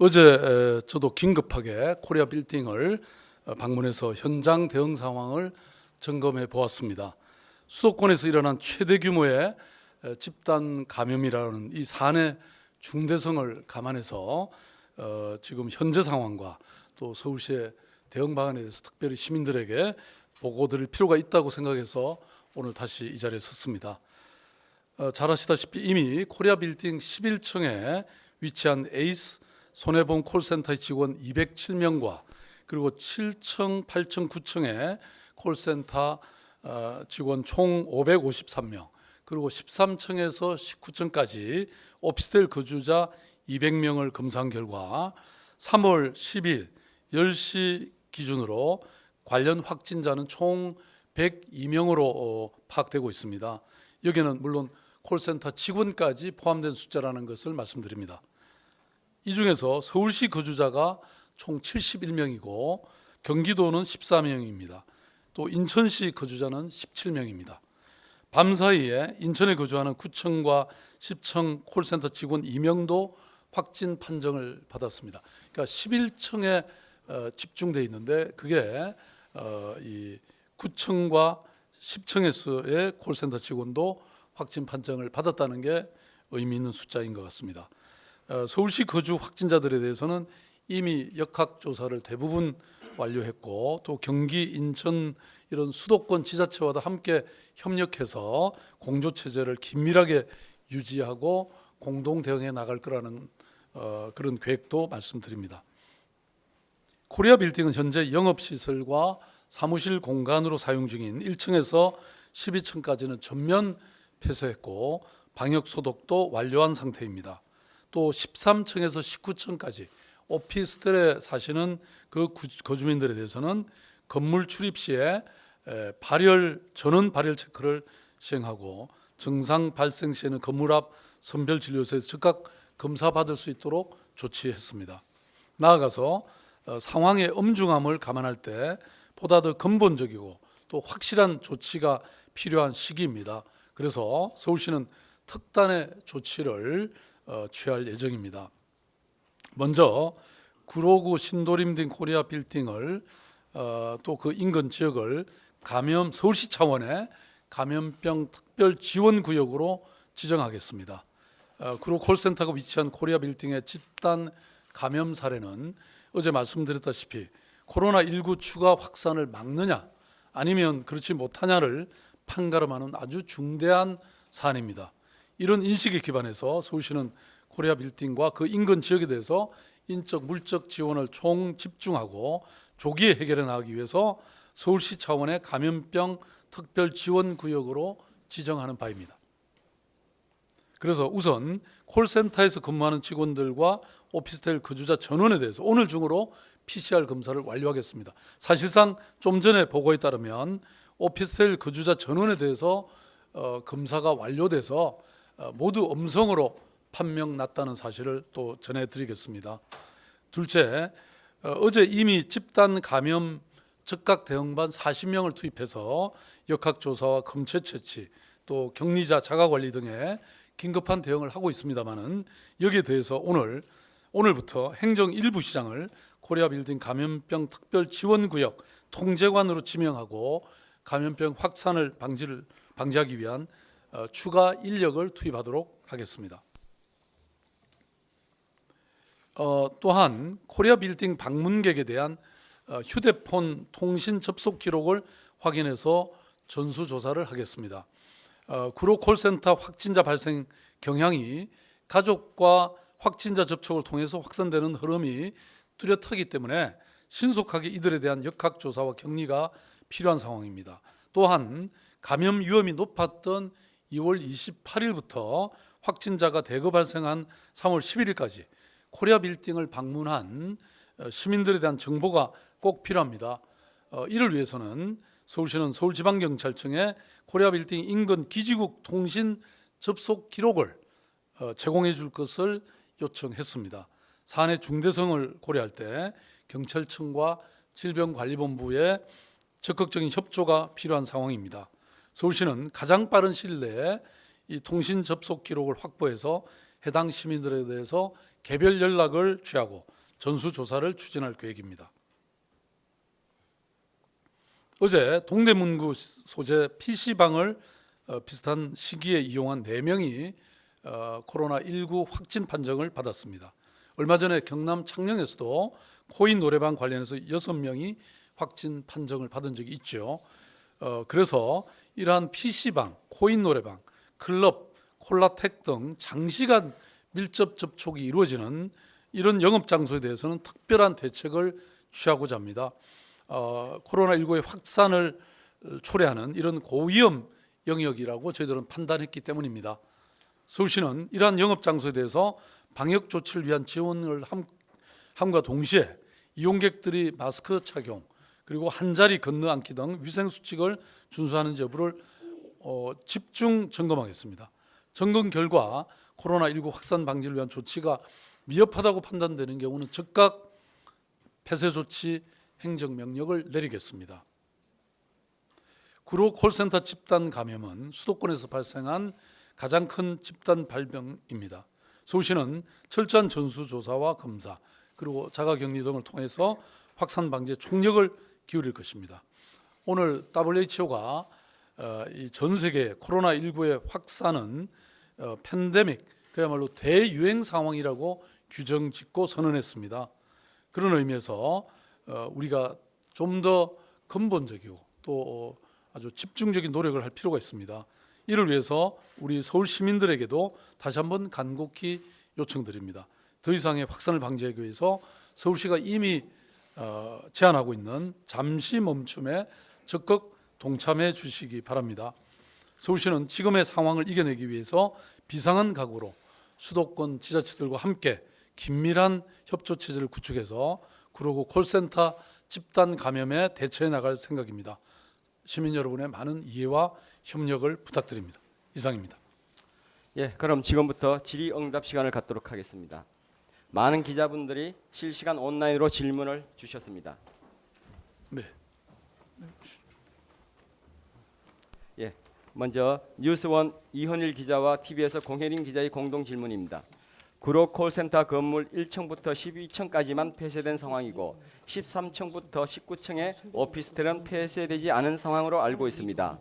어제 저도 긴급하게 코리아 빌딩을 방문해서 현장 대응 상황을 점검해 보았습니다. 수도권에서 일어난 최대 규모의 집단 감염이라는 이 사안의 중대성을 감안해서 지금 현재 상황과 또 서울시의 대응 방안에 대해서 특별히 시민들에게 보고드릴 필요가 있다고 생각해서 오늘 다시 이 자리에 섰습니다. 잘 아시다시피 이미 코리아 빌딩 11층에 위치한 에이스 손해보험 콜센터의 직원 207명과 그리고 7층, 8층, 9층에 콜센터 직원 총 553명, 그리고 13층에서 19층까지 오피스텔 거주자 200명을 검사한 결과 3월 10일 10시 기준으로 관련 확진자는 총 102명으로 파악되고 있습니다. 여기는 물론 콜센터 직원까지 포함된 숫자라는 것을 말씀드립니다. 이 중에서 서울시 거주자가 총 71명이고 경기도는 14명입니다. 또 인천시 거주자는 17명입니다. 밤사이에 인천에 거주하는 9층과 10층 콜센터 직원 2명도 확진 판정을 받았습니다. 그러니까 11층에 집중되어 있는데 그게 이 9층과 10층에서의 콜센터 직원도 확진 판정을 받았다는 게 의미 있는 숫자인 것 같습니다. 서울시 거주 확진자들에 대해서는 이미 역학조사를 대부분 완료했고 또 경기, 인천 이런 수도권 지자체와도 함께 협력해서 공조체제를 긴밀하게 유지하고 공동 대응해 나갈 거라는 그런 계획도 말씀드립니다. 코리아 빌딩은 현재 영업시설과 사무실 공간으로 사용 중인 1층에서 12층까지는 전면 폐쇄했고 방역소독도 완료한 상태입니다. 또 13층에서 19층까지 오피스텔에 사시는 그 거주민들에 대해서는 건물 출입 시에 전원 발열 체크를 시행하고 증상 발생 시에는 건물 앞 선별진료소에서 즉각 검사받을 수 있도록 조치했습니다. 나아가서 상황의 엄중함을 감안할 때 보다 더 근본적이고 또 확실한 조치가 필요한 시기입니다. 그래서 서울시는 특단의 조치를 취할 예정입니다. 먼저 구로구 신도림 등 코리아 빌딩을 또 그 인근 지역을 서울시 차원의 감염병 특별 지원 구역으로 지정하겠습니다. 구로 콜센터가 위치한 코리아 빌딩의 집단 감염 사례는 어제 말씀드렸다시피 코로나19 추가 확산을 막느냐 아니면 그렇지 못하냐를 판가름하는 아주 중대한 사안입니다. 이런 인식에 기반해서 서울시는 코리아 빌딩과 그 인근 지역에 대해서 인적, 물적 지원을 총 집중하고 조기에 해결해 나가기 위해서 서울시 차원의 감염병 특별 지원 구역으로 지정하는 바입니다. 그래서 우선 콜센터에서 근무하는 직원들과 오피스텔 거주자 전원에 대해서 오늘 중으로 PCR 검사를 완료하겠습니다. 사실상 좀 전에 보고에 따르면 오피스텔 거주자 전원에 대해서 검사가 완료돼서 모두 음성으로 판명 났다는 사실을 또 전해드리겠습니다. 둘째, 어제 이미 집단 감염 즉각 대응반 40명을 투입해서 역학조사와 검체 채취, 또 격리자 자가관리 등의 긴급한 대응을 하고 있습니다마는 여기에 대해서 오늘부터 행정 일부 시장을 코리아 빌딩 감염병 특별 지원구역 통제관으로 지명하고 감염병 확산을 방지하기 위한 추가 인력을 투입하도록 하겠습니다. 또한 코리아 빌딩 방문객에 대한 휴대폰 통신 접속 기록을 확인해서 전수조사를 하겠습니다. 구로 콜센터 확진자 발생 경향이 가족과 확진자 접촉을 통해서 확산되는 흐름이 뚜렷하기 때문에 신속하게 이들에 대한 역학조사와 격리가 필요한 상황입니다. 또한 감염 위험이 높았던 2월 28일부터 확진자가 대거 발생한 3월 11일까지 코리아 빌딩을 방문한 시민들에 대한 정보가 꼭 필요합니다. 이를 위해서는 서울시는 서울지방경찰청에 코리아 빌딩 인근 기지국 통신 접속 기록을 제공해 줄 것을 요청했습니다. 사안의 중대성을 고려할 때 경찰청과 질병관리본부의 적극적인 협조가 필요한 상황입니다. 서울시는 가장 빠른 시일 내에 이 통신 접속 기록을 확보해서 해당 시민들에 대해서 개별 연락을 취하고 전수조사를 추진할 계획입니다. 어제 동대문구 소재 PC방을 비슷한 시기에 이용한 4명이 코로나19 확진 판정을 받았습니다. 얼마 전에 경남 창녕에서도 코인 노래방 관련해서 6명이 확진 판정을 받은 적이 있죠. 그래서 이러한 PC방, 코인 노래방, 클럽, 콜라텍 등 장시간 밀접 접촉이 이루어지는 이런 영업 장소에 대해서는 특별한 대책을 취하고자 합니다. 코로나19의 확산을 초래하는 이런 고위험 영역이라고 저희들은 판단했기 때문입니다. 서울시는 이러한 영업 장소에 대해서 방역 조치를 위한 지원을 함과 동시에 이용객들이 마스크 착용 그리고 한 자리 건너 앉기 등 위생 수칙을 준수하는지 여부를 집중 점검하겠습니다. 점검 결과 코로나19 확산 방지를 위한 조치가 미흡하다고 판단되는 경우는 즉각 폐쇄 조치 행정명령을 내리겠습니다. 구로 콜센터 집단 감염은 수도권에서 발생한 가장 큰 집단 발병입니다. 서울시는 철저한 전수조사와 검사 그리고 자가격리 등을 통해서 확산 방지에 총력을 기울일 것입니다. 오늘 WHO가 전 세계 코로나19의 확산은 팬데믹, 그야말로 대유행 상황이라고 규정짓고 선언했습니다. 그런 의미에서 우리가 좀 더 근본적이고 또 아주 집중적인 노력을 할 필요가 있습니다. 이를 위해서 우리 서울 시민들에게도 다시 한번 간곡히 요청드립니다. 더 이상의 확산을 방지하기 위해서 서울시가 이미 제안하고 있는 잠시 멈춤에 적극 동참해 주시기 바랍니다. 서울시는 지금의 상황을 이겨내기 위해서 비상한 각오로 수도권 지자체들과 함께 긴밀한 협조 체제를 구축해서 구로구 콜센터 집단 감염에 대처해 나갈 생각입니다. 시민 여러분의 많은 이해와 협력을 부탁드립니다. 이상입니다. 예, 그럼 지금부터 질의응답 시간을 갖도록 하겠습니다. 많은 기자분들이 실시간 온라인으로 질문을 주셨습니다. 네. 예, 먼저 뉴스원 이현일 기자와 TV에서 공혜린 기자의 공동 질문입니다. 구로 콜센터 건물 1층부터 12층까지만 폐쇄된 상황이고 13층부터 19층의 오피스텔은 폐쇄되지 않은 상황으로 알고 있습니다.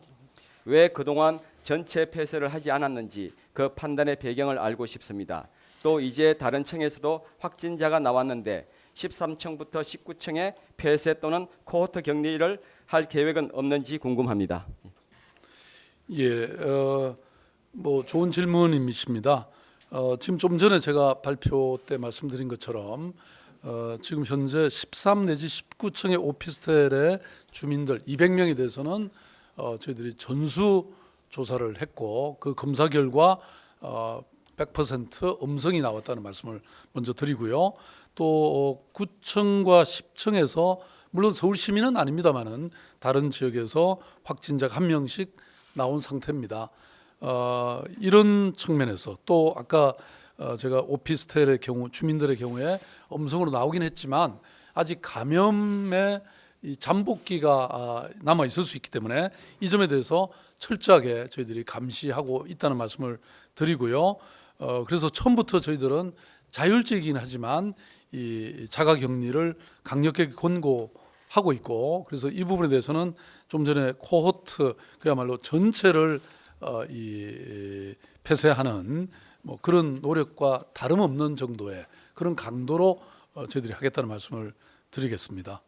왜 그동안 전체 폐쇄를 하지 않았는지 그 판단의 배경을 알고 싶습니다. 또 이제 다른 층에서도 확진자가 나왔는데 13층부터 19층의 폐쇄 또는 코호트 격리를 할 계획은 없는지 궁금합니다. 예, 뭐 좋은 질문이십니다. 지금 좀 전에 제가 발표 때 말씀드린 것처럼 지금 현재 13 내지 19층의 오피스텔의 주민들 200명에 대해서는 저희들이 전수 조사를 했고 그 검사 결과 100% 음성이 나왔다는 말씀을 먼저 드리고요. 또 9층과 10층에서 물론 서울 시민은 아닙니다만은 다른 지역에서 확진자가 한 명씩 나온 상태입니다. 이런 측면에서 또 아까 제가 오피스텔의 경우 주민들의 경우에 음성으로 나오긴 했지만 아직 감염의 이 잠복기가 남아 있을 수 있기 때문에 이 점에 대해서 철저하게 저희들이 감시하고 있다는 말씀을 드리고요. 그래서 처음부터 저희들은 자율적이긴 하지만 이 자가격리를 강력하게 권고하고 있고 그래서 이 부분에 대해서는 좀 전에 코호트 그야말로 전체를 이 폐쇄하는 뭐 그런 노력과 다름없는 정도의 그런 강도로 저희들이 하겠다는 말씀을 드리겠습니다.